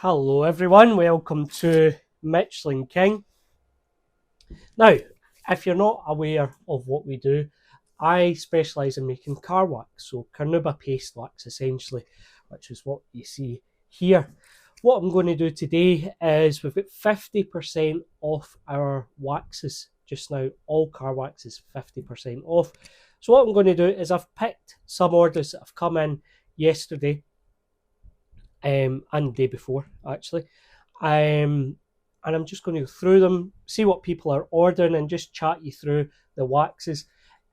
Hello everyone, welcome to Michelin King. Now, if you're not aware of what we do, I specialise in making car wax, so Carnauba paste wax essentially, which is what you see here. What I'm going to do today is we've got 50% off our waxes just now. All car wax is 50% off. So what I'm going to do is I've picked some orders that have come in yesterday and the day before actually. And I'm just going to go through them, see what people are ordering, and just chat you through the waxes.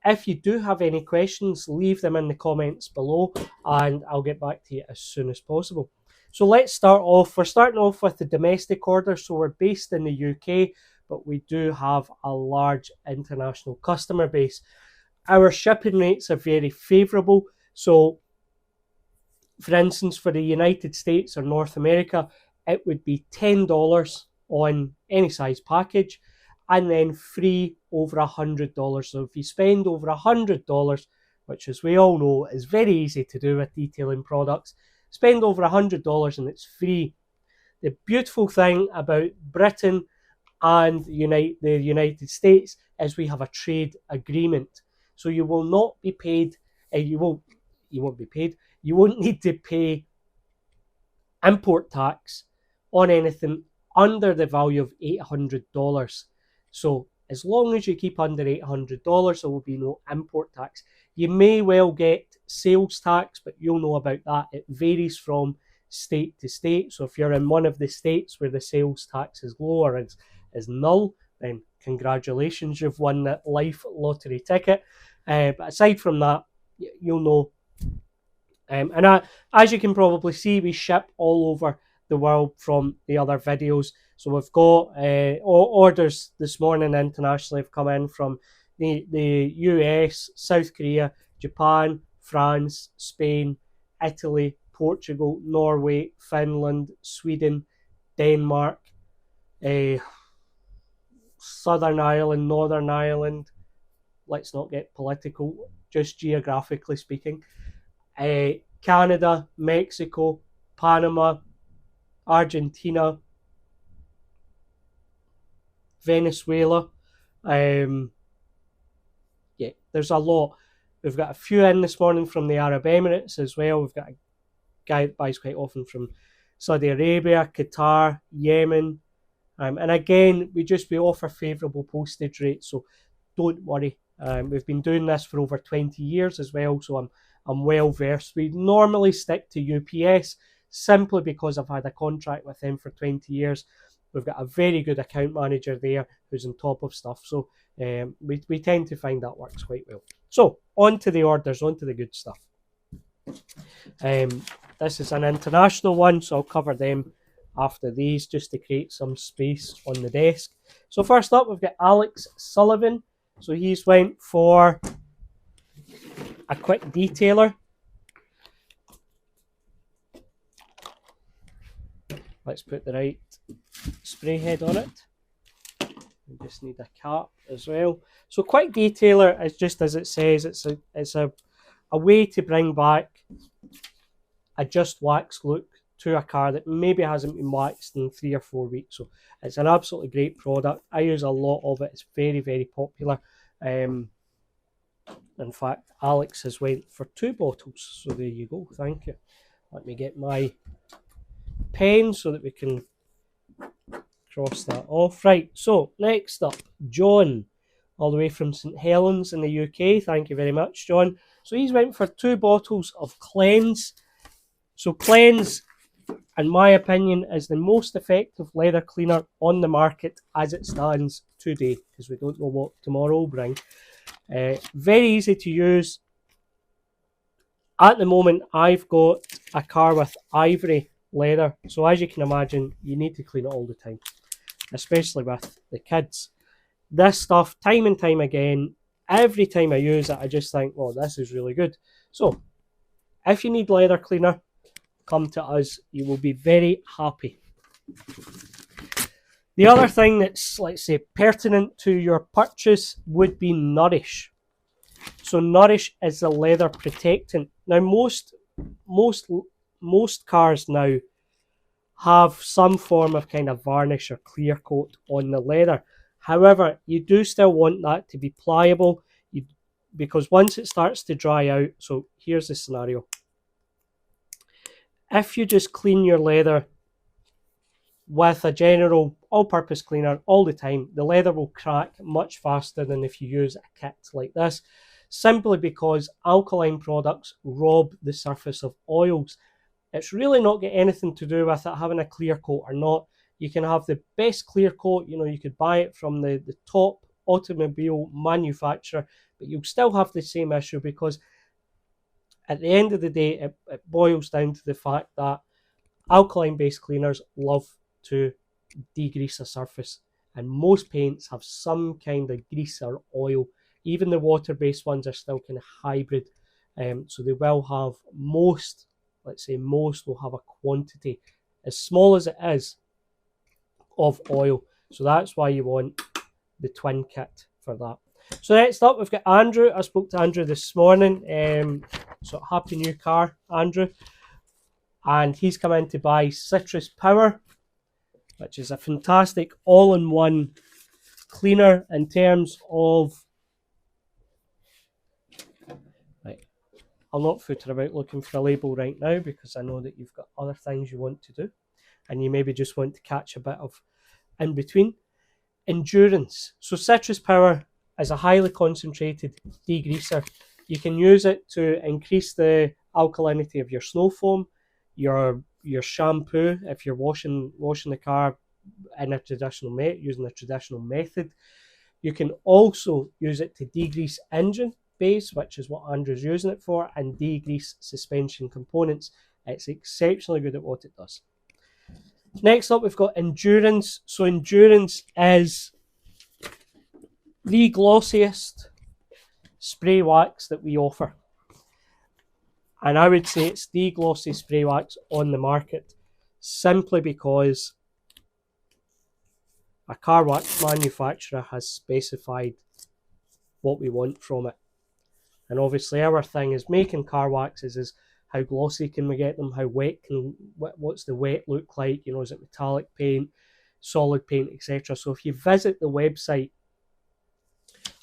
If you do have any questions, leave them in the comments below and I'll get back to you as soon as possible. So let's start off. We're starting off with the domestic order. So we're based in the UK, but we do have a large international customer base. Our shipping rates are very favourable. So for instance, for the United States or North America, it would be $10 on any size package and then free over $100. So if you spend over $100, which as we all know is very easy to do with detailing products, spend over $100 and it's free. The beautiful thing about Britain and the United States is we have a trade agreement. So you will not be paid, you won't be paid, you won't need to pay import tax on anything under the value of $800. So as long as you keep under $800, there will be no import tax. You may well get sales tax, but you'll know about that. It varies from state to state. So if you're in one of the states where the sales tax is low or is null, then congratulations, you've won that life lottery ticket. But aside from that, you'll know. As you can probably see, we ship all over the world from the other videos. So we've got orders this morning internationally have come in from the US, South Korea, Japan, France, Spain, Italy, Portugal, Norway, Finland, Sweden, Denmark, Southern Ireland, Northern Ireland. Let's not get political, just geographically speaking. Canada, Mexico, Panama, Argentina, Venezuela. There's a lot. We've got a few in this morning from the Arab Emirates as well. We've got a guy that buys quite often from Saudi Arabia, Qatar, Yemen. And again, we offer favourable postage rates, so don't worry. We've been doing this for over 20 years as well, so I'm well versed. We normally stick to UPS simply because I've had a contract with them for 20 years. We've got a very good account manager there who's on top of stuff. So we tend to find that works quite well. So on to the orders, on to the good stuff. This is an international one, so I'll cover them after these just to create some space on the desk. So first up, we've got Alex Sullivan. So he's went for a quick detailer. Let's put the right spray head on it. We just need a cap as well. So quick detailer is just as it says, it's a way to bring back a just wax look to a car that maybe hasn't been waxed in 3 or 4 weeks. So it's an absolutely great product. I use a lot of it. It's very, very popular. In fact, Alex has went for 2 bottles. So there you go. Thank you. Let me get my pen so that we can cross that off. Right, so next up, John, all the way from St Helens in the UK. Thank you very much, John. So he's went for 2 bottles of Cleanse. So Cleanse, in my opinion, is the most effective leather cleaner on the market as it stands today, because we don't know what tomorrow will bring. Very easy to use. At the moment, I've got a car with ivory leather, so as you can imagine, you need to clean it all the time, especially with the kids. This stuff, time and time again, every time I use it, I just think, well, this is really good. So, if you need leather cleaner, come to us. You will be very happy. The other thing that's, let's say, pertinent to your purchase would be Nourish. So Nourish is a leather protectant. Now, most cars now have some form of kind of varnish or clear coat on the leather. However, you do still want that to be pliable, because once it starts to dry out, so here's the scenario. If you just clean your leather with a general all-purpose cleaner all the time, the leather will crack much faster than if you use a kit like this, simply because alkaline products rob the surface of oils. It's really not got anything to do with it having a clear coat or not. You can have the best clear coat, you could buy it from the top automobile manufacturer, but you'll still have the same issue, because at the end of the day, it boils down to the fact that alkaline-based cleaners love to degrease a surface, and most paints have some kind of grease or oil. Even the water-based ones are still kind of hybrid, so they will have most will have a quantity, as small as it is, of oil. So that's why you want the twin kit for that. So next up, we've got Andrew. I spoke to Andrew this morning. So happy new car, Andrew. And he's come in to buy Citrus Power, which is a fantastic all-in-one cleaner in terms of... Right, I'll not footer about looking for a label right now, because I know that you've got other things you want to do, and you maybe just want to catch a bit of in between. Endurance. So Citrus Power is a highly concentrated degreaser. You can use it to increase the alkalinity of your snow foam, your shampoo if you're washing the car in using a traditional method. You can also use it to degrease engine bays, which is what Andrew's using it for, and degrease suspension components. It's exceptionally good at what it does. Next up, we've got Endurance. So Endurance is the glossiest spray wax that we offer, and I would say it's the glossy spray wax on the market, simply because a car wax manufacturer has specified what we want from it. And obviously our thing is making car waxes is how glossy can we get them, what's the wet look like, is it metallic paint, solid paint, etc. So if you visit the website,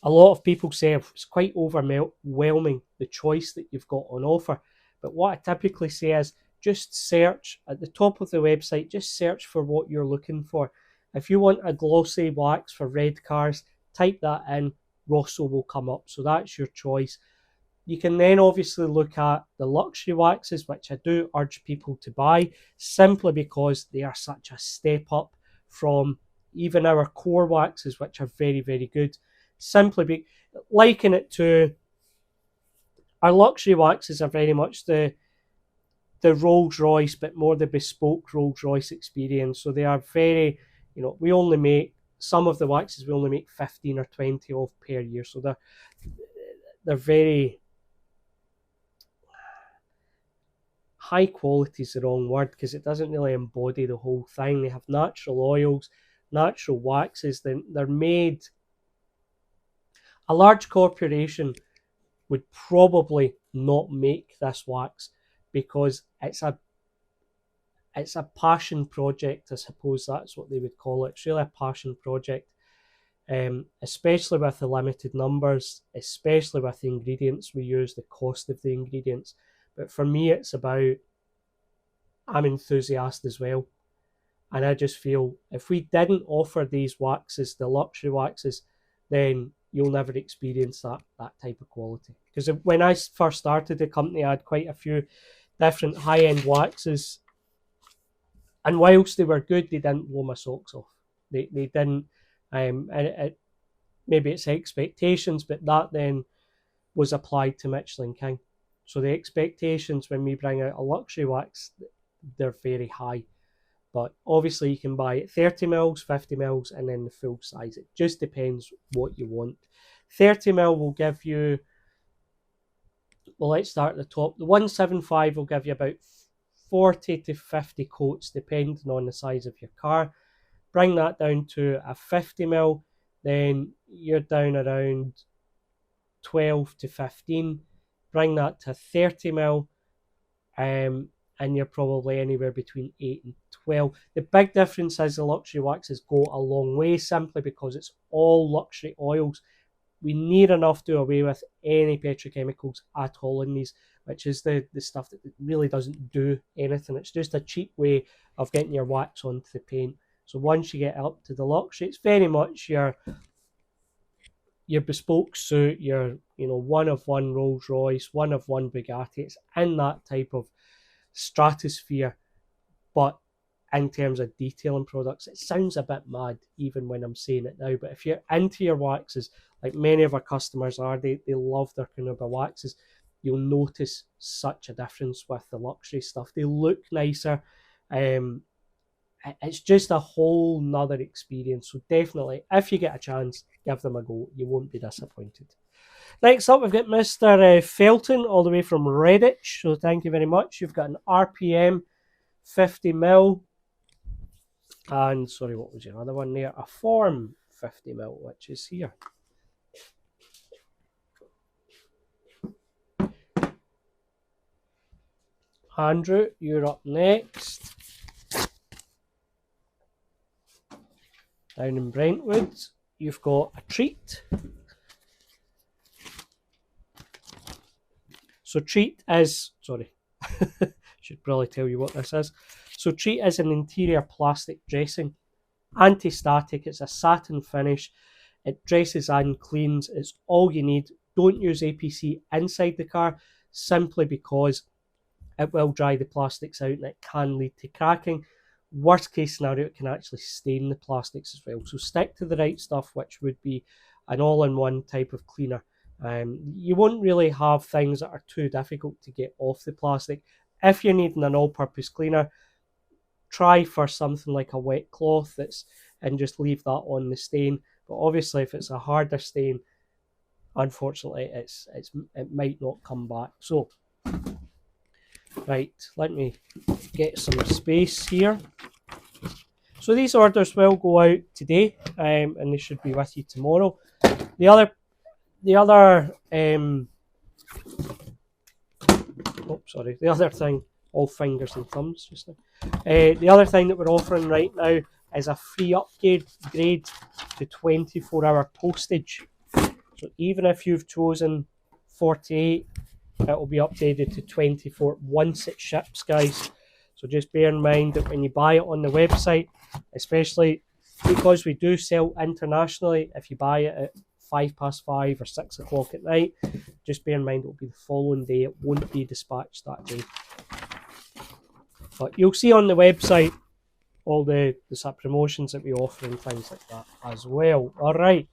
a lot of people say it's quite overwhelming, the choice that you've got on offer. But what I typically say is just search at the top of the website, just search for what you're looking for. If you want a glossy wax for red cars, type that in, Rosso will come up. So that's your choice. You can then obviously look at the luxury waxes, which I do urge people to buy, simply because they are such a step up from even our core waxes, which are very, very good. Simply liken it to our luxury waxes are very much the Rolls Royce, but more the bespoke Rolls Royce experience. So they are very, we only make some of the waxes, we only make 15 or 20 of per year. So they're very high quality is the wrong word, because it doesn't really embody the whole thing. They have natural oils, natural waxes. They're made. A large corporation would probably not make this wax, because it's a passion project. I suppose that's what they would call it. It's really a passion project, especially with the limited numbers, especially with the ingredients we use, the cost of the ingredients. But for me, it's about, I'm enthusiast as well. And I just feel if we didn't offer these waxes, the luxury waxes, then you'll never experience that type of quality. Because when I first started the company, I had quite a few different high-end waxes, and whilst they were good, they didn't blow my socks off. They didn't, maybe it's expectations, but that then was applied to Michelin King. So the expectations when we bring out a luxury wax, they're very high. But obviously you can buy it 30 mils, 50 mils, and then the full size. It just depends what you want. 30 mil will give you, well, let's start at the top. The 175 will give you about 40 to 50 coats, depending on the size of your car. Bring that down to a 50 mil, then you're down around 12 to 15. Bring that to 30 mil, and you're probably anywhere between 8 and 12. The big difference is the luxury waxes go a long way simply because it's all luxury oils. We near enough do away with any petrochemicals at all in these, which is the stuff that really doesn't do anything. It's just a cheap way of getting your wax onto the paint. So once you get up to the luxury, it's very much your bespoke suit, your one of one Rolls Royce, one of one Bugatti. It's in that type of stratosphere, but in terms of detailing products, it sounds a bit mad even when I'm saying it now. But if you're into your waxes, like many of our customers are, they love their Carnauba waxes, you'll notice such a difference with the luxury stuff. They look nicer. It's just a whole nother experience. So definitely, if you get a chance, give them a go. You won't be disappointed. Next up, we've got Mr. Felton, all the way from Redditch. So thank you very much. You've got an RPM 50mm. And, sorry, what was your other one there? A Form 50mm, which is here. Andrew, you're up next. Down in Brentwood, you've got a Treat. So Treat is, sorry, should probably tell you what this is. So Treat is an interior plastic dressing, anti-static. It's a satin finish. It dresses and cleans. It's all you need. Don't use APC inside the car simply because it will dry the plastics out and it can lead to cracking. Worst case scenario, it can actually stain the plastics as well. So stick to the right stuff, which would be an all-in-one type of cleaner. You won't really have things that are too difficult to get off the plastic. If you're needing an all-purpose cleaner, try for something like a wet cloth and just leave that on the stain. But obviously, if it's a harder stain, unfortunately, it might not come back. So, right, let me get some space here. So these orders will go out today, and they should be with you tomorrow. The other thing, all fingers and thumbs just now. The other thing that we're offering right now is a free upgrade to 24-hour postage. So even if you've chosen 48, it will be updated to 24 once it ships, guys. So just bear in mind that when you buy it on the website, especially because we do sell internationally, if you buy it at 5:05 or 6 o'clock at night, just bear in mind it will be the following day. It won't be dispatched that day. But you'll see on the website all the promotions that we offer and things like that as well. All right.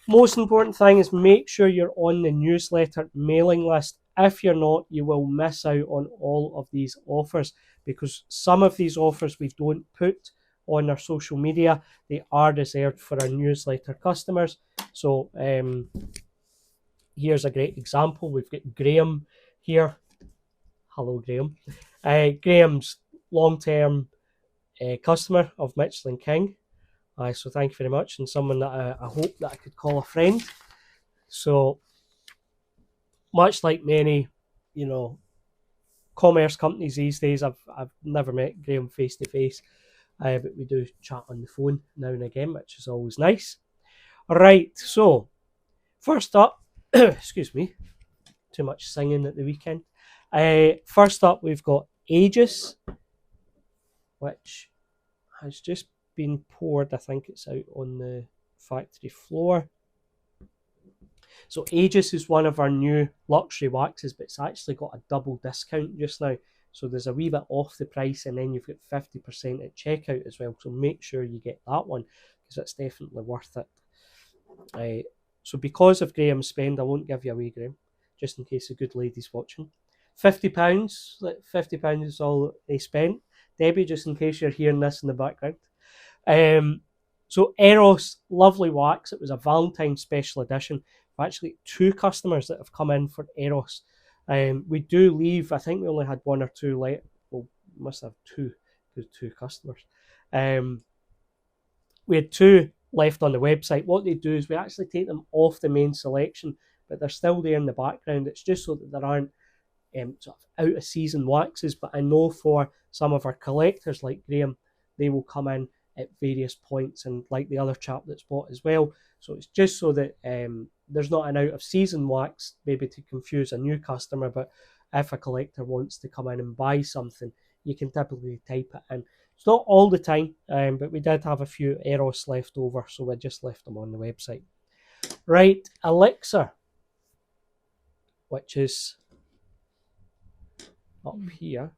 Most important thing is make sure you're on the newsletter mailing list. If you're not, you will miss out on all of these offers, because some of these offers we don't put on our social media. They are reserved for our newsletter customers. So here's a great example. We've got Graham here. Hello, Graham. Graham's long-term customer of Michelin King. So thank you very much, and someone that I hope that I could call a friend. So much like many, commerce companies these days, I've never met Graham face to face, but we do chat on the phone now and again, which is always nice. Right, so first up, excuse me, too much singing at the weekend. First up, we've got Aegis, which has just been poured. I think it's out on the factory floor. So Aegis is one of our new luxury waxes, but it's actually got a double discount just now. So there's a wee bit off the price, and then you've got 50% at checkout as well. So make sure you get that one, because it's definitely worth it. So because of Graham's spend, I won't give you away, Graham, just in case a good lady's watching. £50, £50 is all they spent. Debbie, just in case you're hearing this in the background. So Eros, lovely wax. It was a Valentine's special edition. We've actually 2 customers that have come in for Eros. We do leave, I think we only had 1 or 2 left. Well, we must have 2 customers. We had 2 left on the website. What they do is we actually take them off the main selection, but they're still there in the background. It's just so that there aren't sort of out of season waxes, but I know for some of our collectors like Graham, they will come in at various points, and like the other chap that's bought as well. So it's just so that there's not an out of season wax, maybe to confuse a new customer, but if a collector wants to come in and buy something, you can typically type it in. It's not all the time, but we did have a few Eros left over, so we just left them on the website. Right, Elixir, which is up here.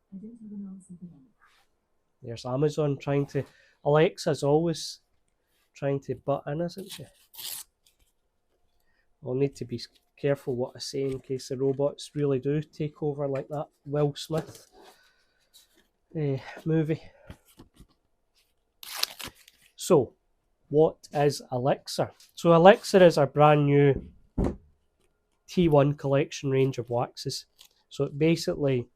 There's Amazon trying to... Alexa's always trying to butt in, isn't she? I'll need to be careful what I say in case the robots really do take over like that Will Smith movie. So, what is Elixir? So Elixir is our brand new T1 collection range of waxes. So basically,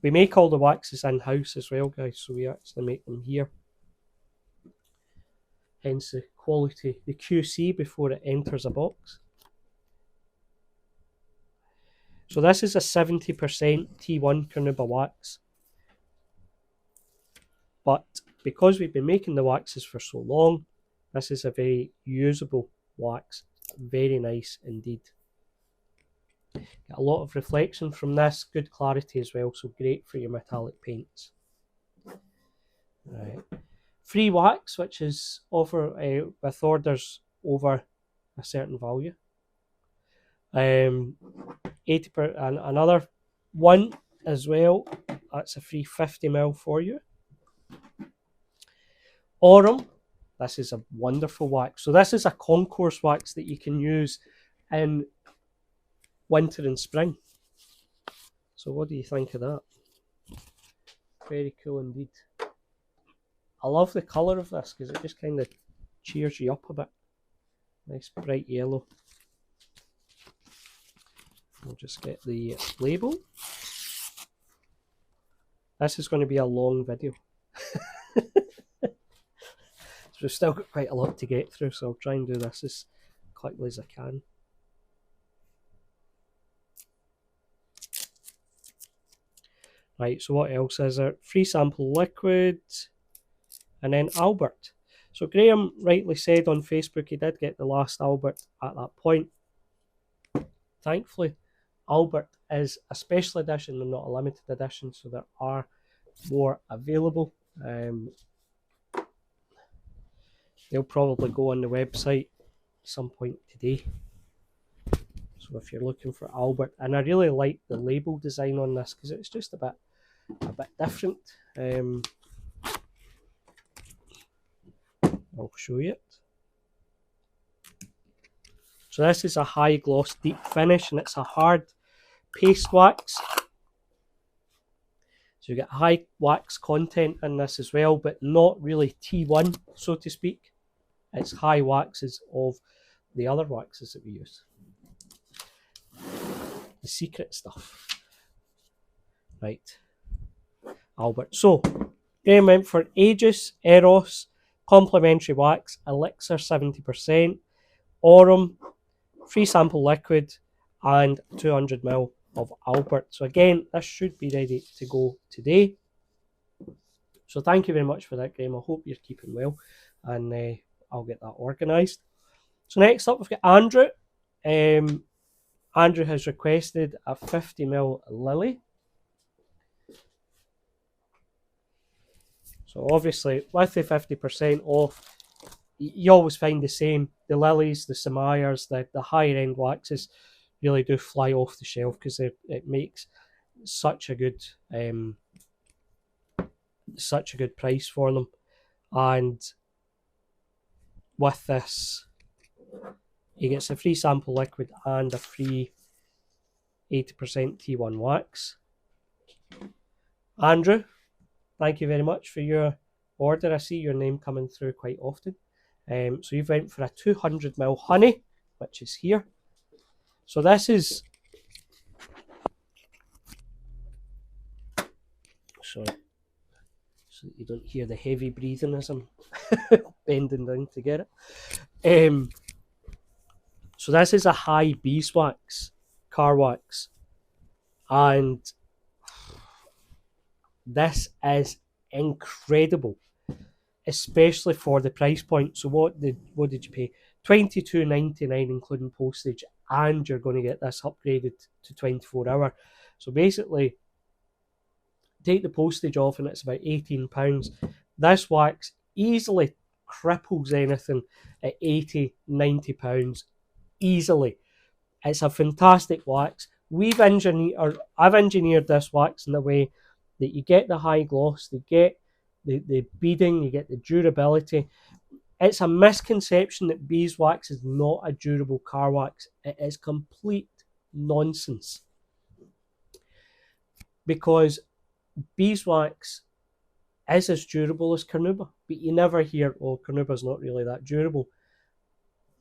we make all the waxes in-house as well, guys, so we actually make them here. Hence the quality, the QC before it enters a box. So this is a 70% T1 Carnauba wax. But because we've been making the waxes for so long, this is a very usable wax. Very nice indeed. Get a lot of reflection from this, good clarity as well, so great for your metallic paints. Right. Free wax, which is offered with orders over a certain value. 80 and another one as well. That's a free 50ml for you. Aurum, this is a wonderful wax. So this is a concourse wax that you can use in winter and spring. So what do you think of that? Very cool indeed. I love the colour of this because it just kind of cheers you up a bit. Nice bright yellow. We'll just get the label. This is going to be a long video. So we've still got quite a lot to get through, so I'll try and do this as quickly as I can. Right, so what else is there? Free sample liquid, and then Albert. So Graham rightly said on Facebook he did get the last Albert at that point. Thankfully, Albert is a special edition and not a limited edition, so there are more available. They'll probably go on the website at some point today. So if you're looking for Albert, and I really like the label design on this because it's just a bit different. I'll show you it. So this is a high gloss deep finish, and it's a hard paste wax. So you get high wax content in this as well, but not really T1, so to speak. It's high waxes of the other waxes that we use. The secret stuff. Right. Albert. So, Graham went for Aegis, Eros, Complementary Wax, Elixir 70%, Aurum, free sample liquid, and 200ml of Albert. So again, this should be ready to go today. So thank you very much for that, Graham. I hope you're keeping well, and I'll get that organised. So next up, we've got Andrew. Andrew has requested a 50ml Lily. So obviously, with the 50% off, you always find the same. The Lilies, the Samayas, the higher end waxes really do fly off the shelf because it makes such a good price for them. And with this, he gets a free sample liquid and a free 80% T1 wax. Andrew, thank you very much for your order. I see your name coming through quite often. So you've went for a 200ml honey, which is here. So this is... Sorry. So that you don't hear the heavy breathing as I'm bending down to get it. So this is a high beeswax, car wax. And this is incredible, especially for the price point. So what did you pay? $22.99 including postage, and you're going to get this upgraded to 24-hour. So basically, take the postage off, and it's about £18. This wax easily cripples anything at £80-90 easily. It's a fantastic wax. I've engineered this wax in a way that you get the high gloss, you get the beading, you get the durability. It's a misconception that beeswax is not a durable car wax. It is complete nonsense, because beeswax is as durable as carnauba, but you never hear, oh, carnauba's not really that durable.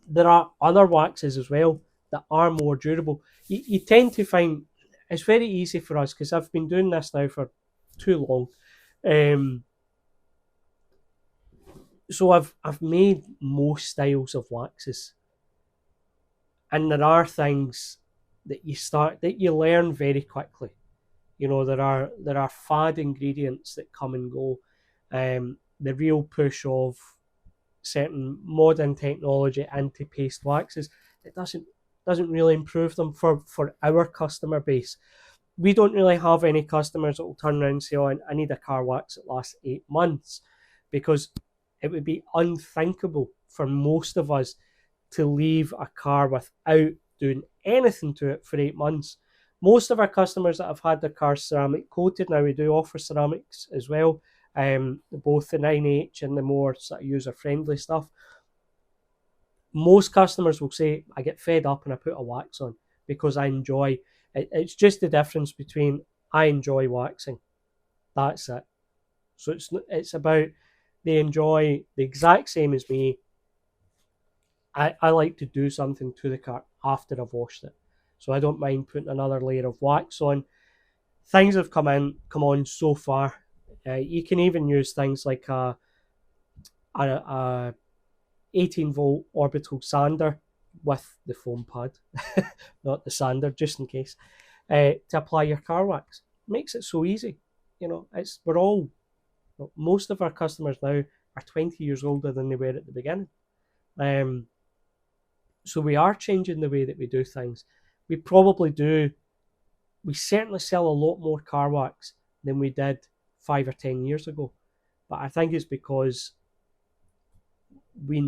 There are other waxes as well that are more durable. You tend to find it's very easy for us, because I've been doing this now for too long. So I've made most styles of waxes, and there are things that you learn very quickly. You know, there are fad ingredients that come and go. The real push of certain modern technology into paste waxes, it doesn't really improve them for our customer base. We don't really have any customers that will turn around and say, oh, I need a car wax that lasts 8 months, because it would be unthinkable for most of us to leave a car without doing anything to it for 8 months. Most of our customers that have had their cars ceramic coated, now we do offer ceramics as well, both the 9H and the more sort of user friendly stuff. Most customers will say, I get fed up and I put a wax on because I enjoy it. It's just the difference between I enjoy waxing. That's it. So it's about they enjoy the exact same as me. I like to do something to the car after I've washed it, so I don't mind putting another layer of wax on. Things have come on so far. You can even use things like a 18-volt orbital sander with the foam pad, not the sander, just in case, to apply your car wax. Makes it so easy. You know, most of our customers now are 20 years older than they were at the beginning. So we are changing the way that we do things. We certainly sell a lot more car wax than we did 5 or 10 years ago. But I think it's because we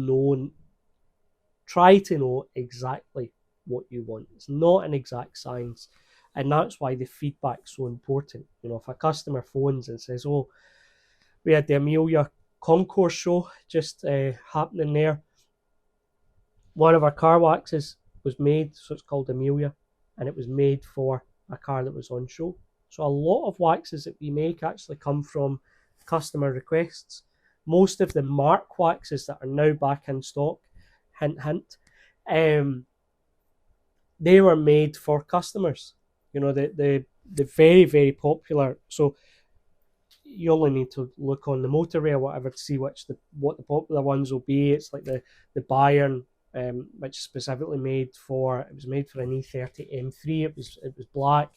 try to know exactly what you want. It's not an exact science. And that's why the feedback's so important. You know, if a customer phones and says, oh, we had the Amelia concourse show just happening there. One of our car waxes was made, so it's called Amelia, and it was made for a car that was on show. So a lot of waxes that we make actually come from customer requests. Most of the Mark waxes that are now back in stock, hint, hint, they were made for customers. You know, the very, very popular. So you only need to look on the motorway or whatever to see what the popular ones will be. It's like the Bayern, which is specifically made for an E30 M3. It was black.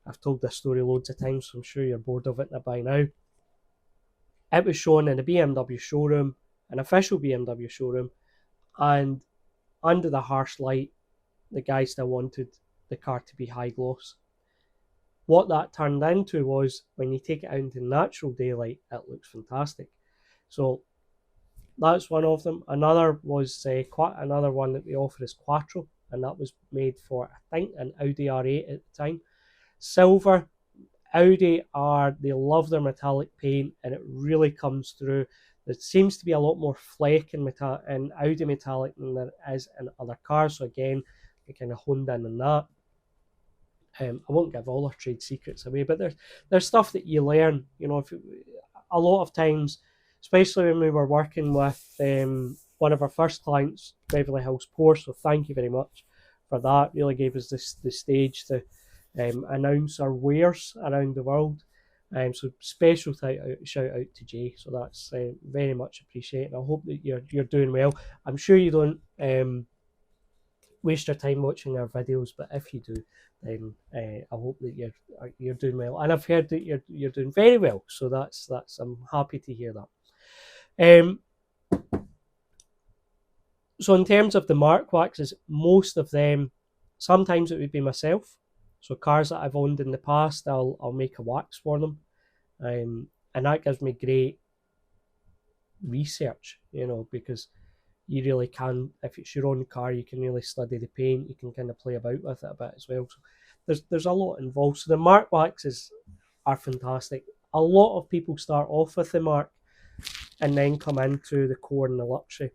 I've told this story loads of times, so I'm sure you're bored of it by now. It was shown in a BMW showroom, an official BMW showroom, and under the harsh light, the guy still wanted the car to be high gloss. What that turned into was, when you take it out into natural daylight, it looks fantastic. So that's one of them. Another one that we offer is Quattro, and that was made for, I think, an Audi R8 at the time. Silver. Audi they love their metallic paint, and it really comes through. There seems to be a lot more fleck in Audi metallic than there is in other cars. So again, we kind of honed in on that. I won't give all our trade secrets away, but there's stuff that you learn. You know, a lot of times, especially when we were working with one of our first clients, Beverly Hills Porsche. So thank you very much for that. Really gave us the stage to announce our wares around the world. So special shout out to Jay. So that's very much appreciated. I hope that you're doing well. I'm sure you don't waste your time watching our videos, but if you do, then I hope that you're doing well, and I've heard that you're doing very well. So that's I'm happy to hear that. So in terms of the mark waxes, most of them, sometimes it would be myself. So cars that I've owned in the past, I'll make a wax for them, and that gives me great research, because you really can, if it's your own car, you can really study the paint, you can kind of play about with it a bit as well. So there's a lot involved. So the mark waxes are fantastic. A lot of people start off with the mark and then come into the core and the luxury.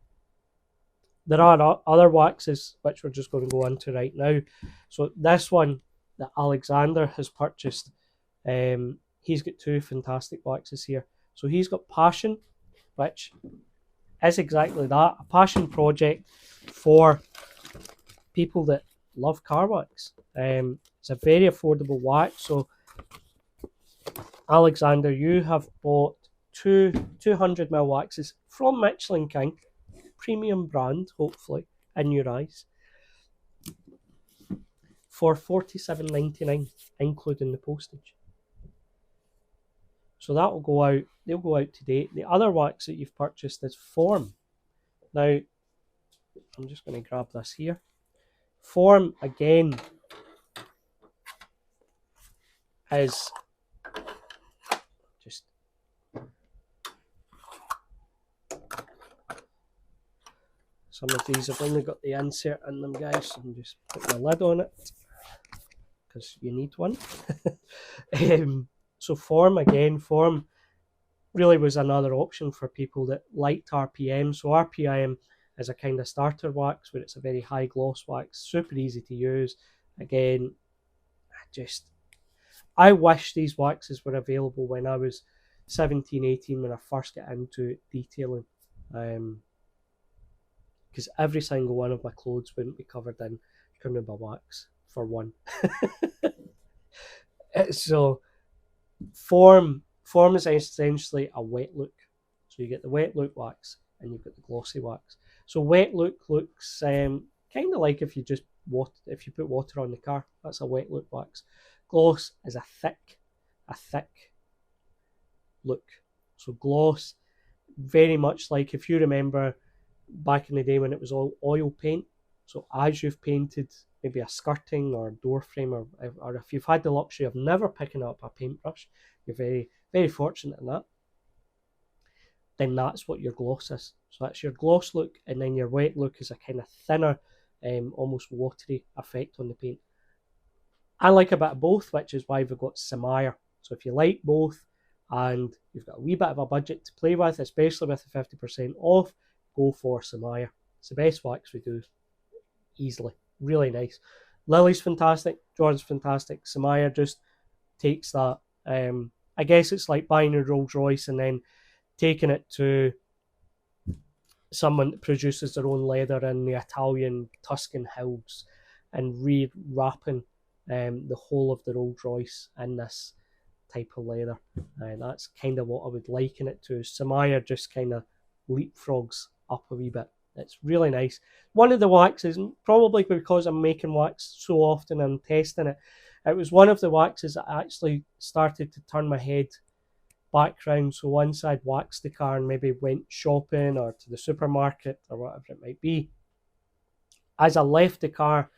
There are other waxes which we're just going to go into right now. So this one that Alexander has purchased, he's got two fantastic waxes here. So he's got Passion, which is exactly that, a passion project for people that love car wax. It's a very affordable wax. So Alexander, you have bought two 200ml waxes from Michelin King, premium brand, hopefully, in your eyes, for $47.99, including the postage. So that will go out, they'll go out today. The other wax that you've purchased is Form. Now, I'm just going to grab this here. Form, again, is just some of these have only got the insert in them, guys, so I'm just putting a lid on it because you need one. So Form, again, Form really was another option for people that liked RPM. So RPM is a kind of starter wax where it's a very high gloss wax, super easy to use. Again, I wish these waxes were available when I was 17, 18, when I first got into detailing. Because every single one of my clothes wouldn't be covered in Carnauba wax, for one. So Form is essentially a wet look. So you get the wet look wax and you've got the glossy wax. So wet look looks kind of like if you put water on the car. That's a wet look wax. Gloss is a thick look. So gloss, very much like, if you remember back in the day when it was all oil paint. So as you've painted maybe a skirting or a door frame, or if you've had the luxury of never picking up a paintbrush, you're very, very fortunate in that, then that's what your gloss is. So that's your gloss look, and then your wet look is a kind of thinner, almost watery effect on the paint. I like a bit of both, which is why we've got Samaya. So if you like both and you've got a wee bit of a budget to play with, especially with the 50% off, go for Samaya. It's the best wax we do, easily. Really nice. Lily's fantastic, Jordan's fantastic. Samaya just takes that. I guess it's like buying a Rolls Royce and then taking it to someone that produces their own leather in the Italian Tuscan hills and re-wrapping the whole of the Rolls Royce in this type of leather. And that's kind of what I would liken it to. Samaya just kind of leapfrogs up a wee bit. It's really nice. One of the waxes, probably because I'm making wax so often and testing it, it was one of the waxes that actually started to turn my head back round. So once I'd waxed the car and maybe went shopping or to the supermarket or whatever it might be, as I left the car,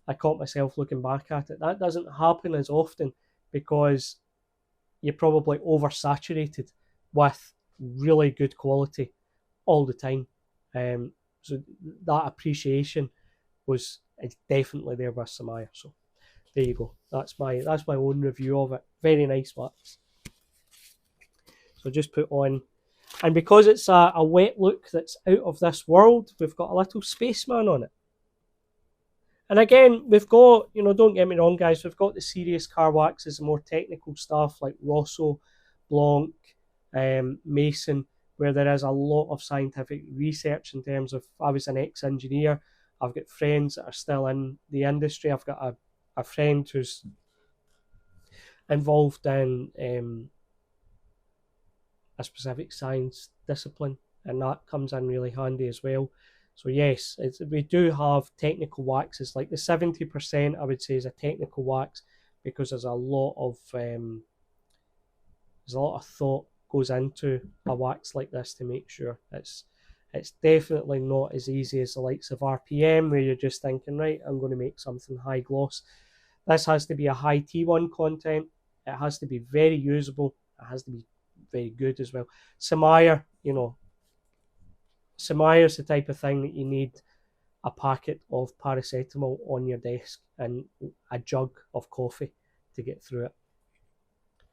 I caught myself looking back at it. That doesn't happen as often because you're probably oversaturated with really good quality all the time. So that appreciation was definitely there with Samaya. So there you go. That's my own review of it. Very nice wax. So just put on, and because it's a wet look that's out of this world, we've got a little spaceman on it. And again, we've got, don't get me wrong, guys, we've got the serious car waxes, the more technical stuff like Rosso, Blanc, Mason, where there is a lot of scientific research in terms of, I was an ex-engineer, I've got friends that are still in the industry, I've got a friend who's involved in a specific science discipline, and that comes in really handy as well. So yes, we do have technical waxes. Like the 70%, I would say, is a technical wax because there's a lot of thought goes into a wax like this to make sure it's definitely not as easy as the likes of RPM, where you're just thinking, right, I'm going to make something high gloss. This has to be a high T1 content. It has to be very usable. It has to be very good as well. Samaya, Samaya's the type of thing that you need a packet of paracetamol on your desk and a jug of coffee to get through it.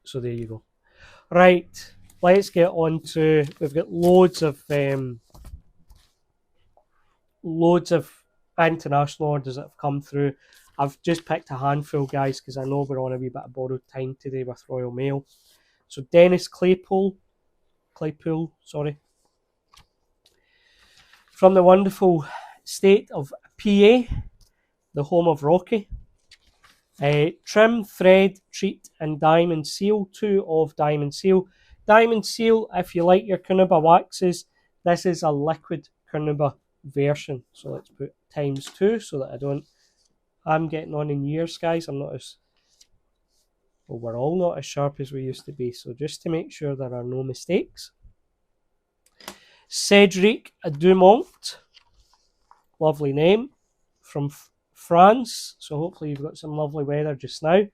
So there you go. Right, let's get on to, we've got loads of international orders that have come through. I've just picked a handful, guys, because I know we're on a wee bit of borrowed time today with Royal Mail. So Dennis Claypool, from the wonderful state of PA, the home of Rocky. Trim, thread, treat, and diamond seal. 2 of diamond seal. Diamond seal, if you like your Carnauba waxes, this is a liquid Carnauba version. So let's put ×2 so that I'm getting on in years, guys. I'm not as, well, we're all not as sharp as we used to be. So just to make sure there are no mistakes. Cedric Dumont, lovely name, from France. So hopefully you've got some lovely weather just now.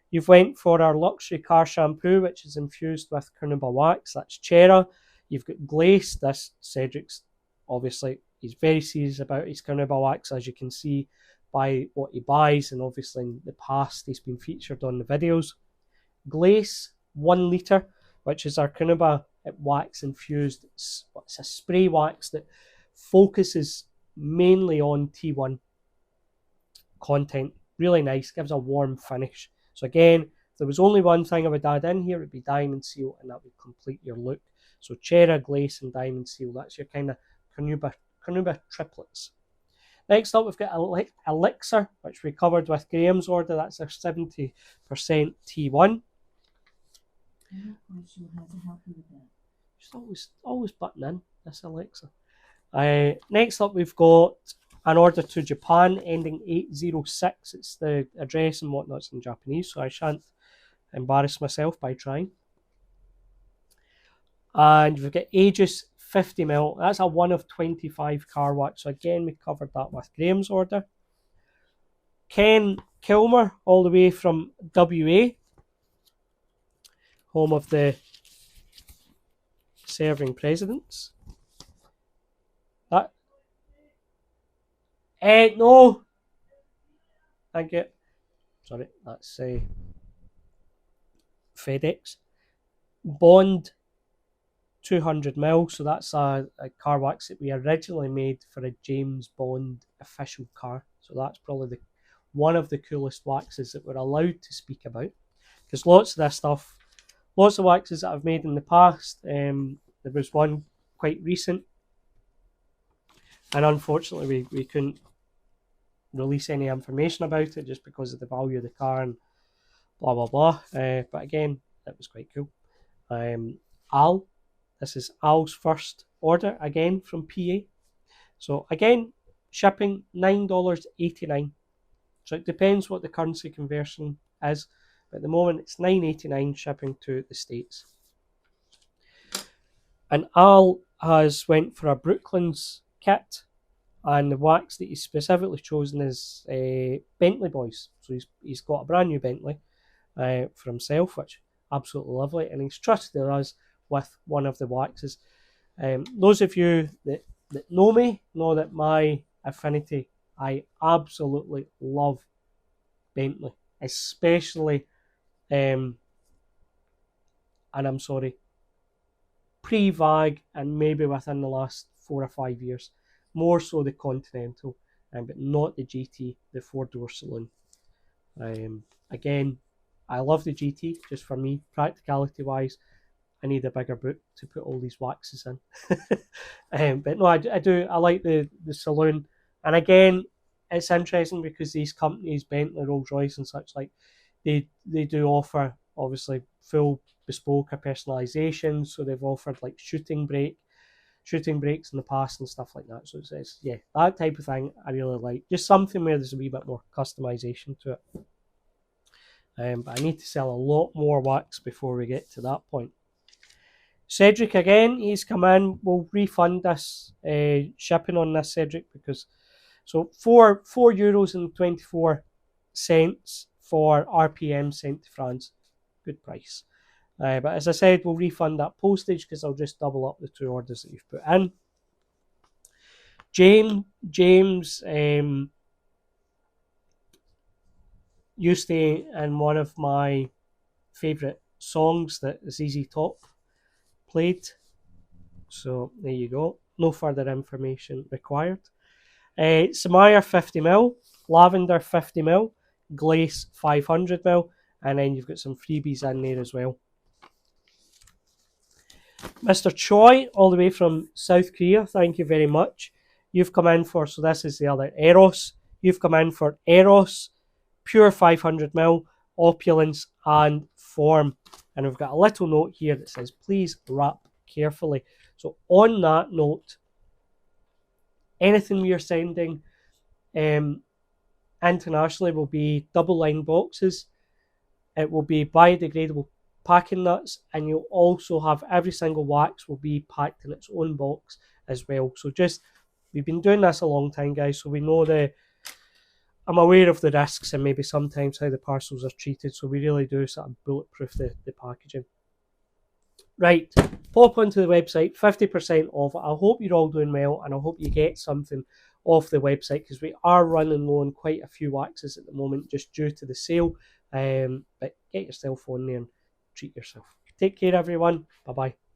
You've went for our luxury car shampoo, which is infused with Carnauba wax. That's Chera. You've got Glace. This Cedric's, obviously, he's very serious about his Carnauba wax, as you can see by what he buys, and obviously in the past he's been featured on the videos. Glace, 1 litre, which is our Carnauba wax infused. It's a spray wax that focuses mainly on T1 content. Really nice, gives a warm finish. So again, if there was only one thing I would add in here, it would be diamond seal, and that would complete your look. So Chera, Glace, and diamond seal. That's your kind of Carnauba triplets. Next up, we've got Elixir, which we covered with Graham's order. That's our 70% T1. I'm not quite sure how to help you with that. Just always button in this Elixir. Next up, we've got an order to Japan ending 806. It's the address and whatnot's in Japanese, so I shan't embarrass myself by trying. And we've got Aegis 50ml. That's a 1 of 25 car wax. So again, we covered that with Graham's order. Ken Kilmer, all the way from WA, home of the serving presidents. That no, thank you. Sorry, that's FedEx. Bond 200ml. So that's a car wax that we originally made for a James Bond official car. So that's probably one of the coolest waxes that we're allowed to speak about, because lots of this stuff, lots of waxes that I've made in the past, there was one quite recent, and unfortunately we couldn't release any information about it just because of the value of the car and blah blah blah, but again, it was quite cool. Al, this is Al's first order, again from PA. So again, shipping $9.89. So it depends what the currency conversion is, but at the moment it's $9.89 shipping to the States. And Al has went for a Brooklands kit, and the wax that he's specifically chosen is Bentley Boys. So he's got a brand new Bentley for himself, which absolutely lovely, and he's trusted us with one of the waxes. Those of you that know me know that my affinity, I absolutely love Bentley, especially, and I'm sorry, pre-VAG and maybe within the last 4 or 5 years, more so the Continental, but not the GT, the 4-door saloon. Again, I love the GT, just for me, practicality wise. I need a bigger boot to put all these waxes in. But no, I do. I like the saloon. And again, it's interesting because these companies, Bentley, Rolls-Royce and such, like, they do offer, obviously, full bespoke personalisation. So they've offered like shooting shooting breaks in the past and stuff like that. So it's yeah, that type of thing I really like. Just something where there's a wee bit more customization to it. But I need to sell a lot more wax before we get to that point. Cedric again, he's come in. We'll refund this shipping on this, Cedric, because so €4.24 for RPM sent to France. Good price. But as I said, we'll refund that postage because I'll just double up the 2 orders that you've put in. James used to in one of my favourite songs that ZZ Top played. So there you go. No further information required. Samaya 50ml, Lavender 50ml, Glace 500ml, and then you've got some freebies in there as well. Mr. Choi, all the way from South Korea, thank you very much. You've come in for, so this is the other Eros. You've come in for Eros, Pure 500ml, Opulence, and Form. And we've got a little note here that says, please wrap carefully. So on that note, anything we are sending internationally will be double line boxes. It will be biodegradable packing nuts, and you'll also have every single wax will be packed in its own box as well. So just, we've been doing this a long time, guys, so we know I'm aware of the risks and maybe sometimes how the parcels are treated, so we really do sort of bulletproof the packaging. Right, pop onto the website, 50% off. I hope you're all doing well, and I hope you get something off the website, because we are running low on quite a few waxes at the moment just due to the sale. But get yourself on there and treat yourself. Take care, everyone. Bye-bye.